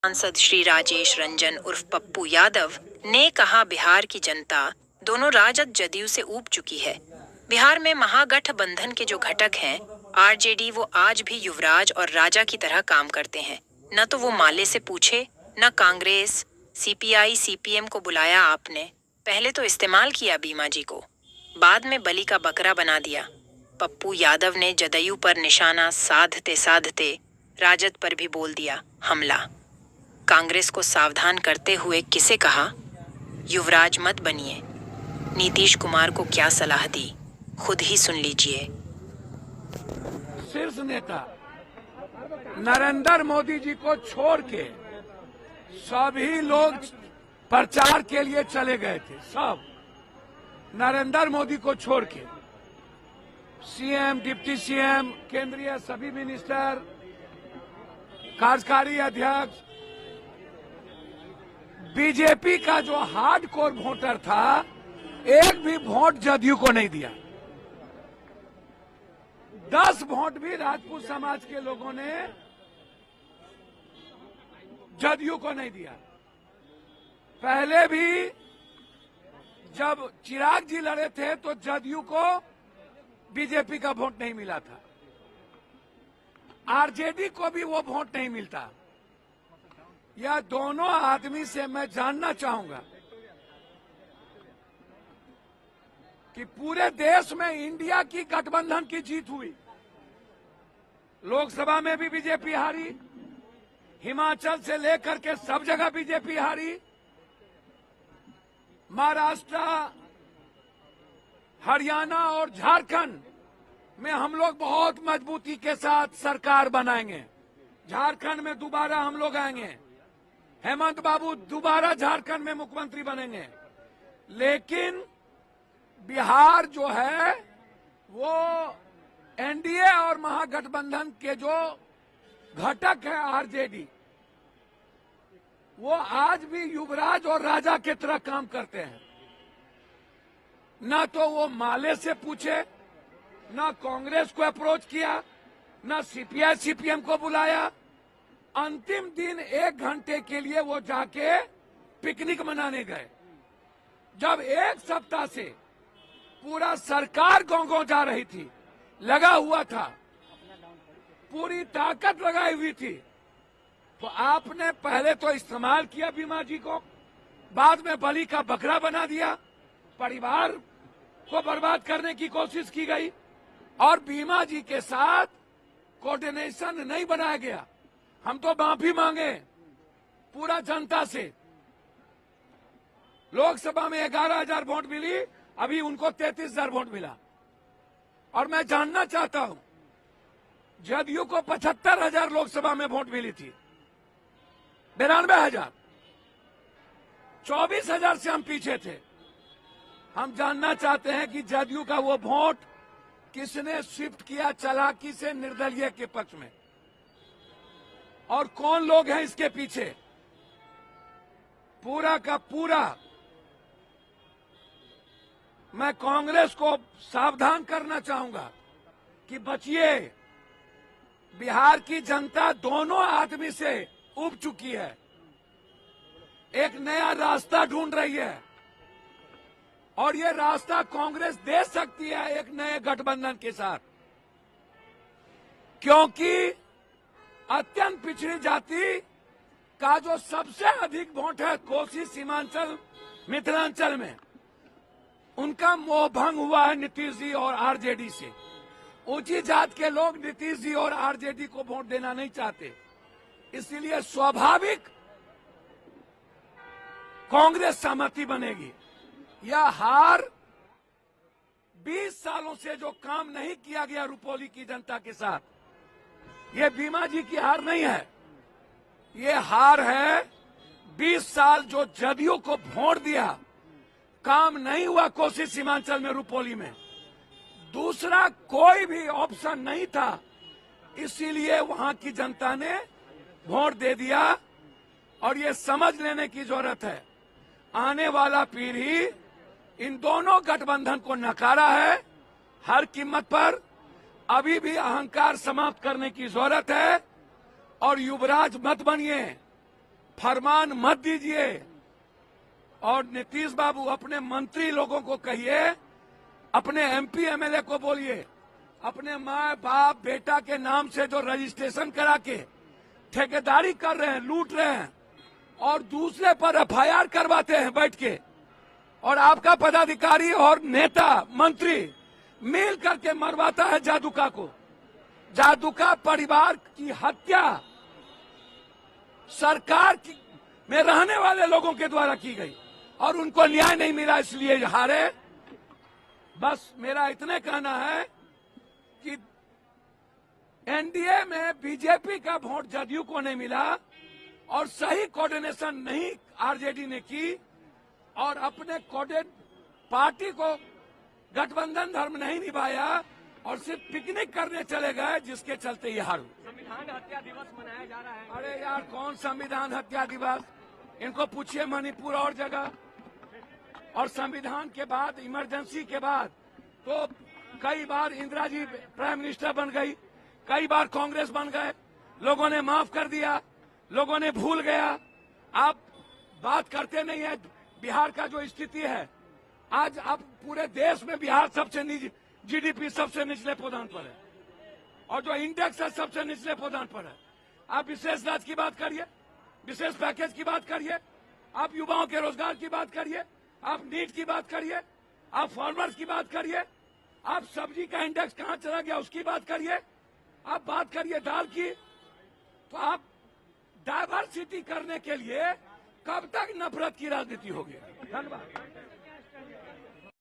सांसद श्री राजेश रंजन उर्फ पप्पू यादव ने कहा, बिहार की जनता दोनों राजद जदयू से ऊब चुकी है। बिहार में महागठबंधन के जो घटक हैं, आरजेडी, वो आज भी युवराज और राजा की तरह काम करते हैं। न तो वो माले से पूछे, न कांग्रेस, सीपीआई, सीपीएम को बुलाया आपने। पहले तो इस्तेमाल किया बीमा जी को, बाद में बलि का बकरा बना दिया। पप्पू यादव ने जदयू पर निशाना साधते साधते राजद पर भी बोल दिया हमला। कांग्रेस को सावधान करते हुए किसे कहा, युवराज मत बनिए। नीतीश कुमार को क्या सलाह दी, खुद ही सुन लीजिए। शीर्ष नेता नरेंद्र मोदी जी को छोड़ के सभी लोग प्रचार के लिए चले गए थे। सब नरेंद्र मोदी को छोड़ के सीएम, डिप्टी सीएम, केंद्रीय सभी मिनिस्टर, कार्यकारी अध्यक्ष, बीजेपी का जो हार्डकोर वोटर था, एक भी वोट जदयू को नहीं दिया। 10 वोट भी राजपूत समाज के लोगों ने जदयू को नहीं दिया। पहले भी जब चिराग जी लड़े थे तो जदयू को बीजेपी का वोट नहीं मिला था, आरजेडी को भी वो वोट नहीं मिलता। यह दोनों आदमी से मैं जानना चाहूंगा कि पूरे देश में इंडिया की गठबंधन की जीत हुई। लोकसभा में भी बीजेपी हारी, हिमाचल से लेकर के सब जगह बीजेपी हारी, महाराष्ट्र, हरियाणा और झारखंड में हम लोग बहुत मजबूती के साथ सरकार बनाएंगे। झारखंड में दोबारा हम लोग आएंगे, हेमंत बाबू दोबारा झारखंड में मुख्यमंत्री बनेंगे। लेकिन बिहार जो है वो एनडीए और महागठबंधन के जो घटक है आरजेडी, वो आज भी युवराज और राजा की तरह काम करते हैं। न तो वो माले से पूछे, न कांग्रेस को अप्रोच किया, न सीपीआई सीपीएम को बुलाया। अंतिम दिन 1 घंटे के लिए वो जाके पिकनिक मनाने गए, जब 1 सप्ताह से पूरा सरकार गांव-गांव जा रही थी, लगा हुआ था, पूरी ताकत लगाई हुई थी। तो आपने पहले तो इस्तेमाल किया बीमा जी को, बाद में बलि का बकरा बना दिया, परिवार को बर्बाद करने की कोशिश की गई और बीमा जी के साथ कोऑर्डिनेशन नहीं बनाया गया। हम तो माफी मांगे पूरा जनता से। लोकसभा में 11,000 वोट मिली, अभी उनको 33,000 वोट मिला। और मैं जानना चाहता हूं, जदयू को 75,000 लोकसभा में वोट मिली थी, 92,000, 24,000 से हम पीछे थे। हम जानना चाहते हैं कि जदयू का वो वोट किसने शिफ्ट किया चालाकी से निर्दलीय के पक्ष में, और कौन लोग हैं इसके पीछे। पूरा का पूरा मैं कांग्रेस को सावधान करना चाहूंगा कि बचिए। बिहार की जनता दोनों आदमी से उब चुकी है, एक नया रास्ता ढूंढ रही है, और ये रास्ता कांग्रेस दे सकती है एक नए गठबंधन के साथ। क्योंकि अत्यंत पिछड़ी जाति का जो सबसे अधिक वोट है कोसी, सीमांचल, मिथिलांचल में, उनका मोह भंग हुआ है नीतीश जी और आरजेडी से। ऊंची जात के लोग नीतीश जी और आरजेडी को वोट देना नहीं चाहते, इसलिए स्वाभाविक कांग्रेस सहमति बनेगी। यह हार 20 सालों से जो काम नहीं किया गया रुपौली की जनता के साथ, ये बीमा जी की हार नहीं है, ये हार है 20 साल जो जदयू को वोट दिया, काम नहीं हुआ कोसी सीमांचल में, रुपौली में, दूसरा कोई भी ऑप्शन नहीं था, इसीलिए वहां की जनता ने वोट दे दिया। और ये समझ लेने की जरूरत है, आने वाला पीढ़ी इन दोनों गठबंधन को नकारा है हर कीमत पर। अभी भी अहंकार समाप्त करने की जरूरत है और युवराज मत बनिए। फरमान मत दीजिए। और नीतीश बाबू अपने मंत्री लोगों को कहिए, अपने एमपी एमएलए को बोलिए, अपने माँ बाप बेटा के नाम से जो रजिस्ट्रेशन करा के ठेकेदारी कर रहे हैं, लूट रहे हैं और दूसरे पर एफआईआर करवाते हैं बैठ के, और आपका पदाधिकारी और नेता मंत्री मिल करके मरवाता है जादूका को। जादूका परिवार की हत्या सरकार में रहने वाले लोगों के द्वारा की गई और उनको न्याय नहीं मिला, इसलिए हारे। बस मेरा इतने कहना है कि एनडीए में बीजेपी का वोट जदयू को नहीं मिला और सही कोऑर्डिनेशन नहीं आरजेडी ने की और अपने पार्टी को गठबंधन धर्म नहीं निभाया और सिर्फ पिकनिक करने चले गए, जिसके चलते ये हार। संविधान हत्या दिवस मनाया जा रहा है। अरे यार, कौन संविधान हत्या दिवस? इनको पूछिए मणिपुर और जगह। और संविधान के बाद, इमरजेंसी के बाद तो कई बार इंदिरा जी प्राइम मिनिस्टर बन गई, कई बार कांग्रेस बन गए, लोगों ने माफ कर दिया, लोगों ने भूल गया। आप बात करते नहीं है बिहार का जो स्थिति है। आज अब पूरे देश में बिहार सबसे जीडीपी सबसे निचले पदान पर है और जो इंडेक्स है सबसे निचले पदान पर है। आप विशेष राज्य की बात करिए, विशेष पैकेज की बात करिए, आप युवाओं के रोजगार की बात करिए, आप नीट की बात करिए, आप फार्मर्स की बात करिए, आप सब्जी का इंडेक्स कहां चला गया उसकी बात करिए, आप बात करिए दाल की। तो आप डाइवर्सिटी करने के लिए कब तक नफरत की राजनीति होगी? धन्यवाद।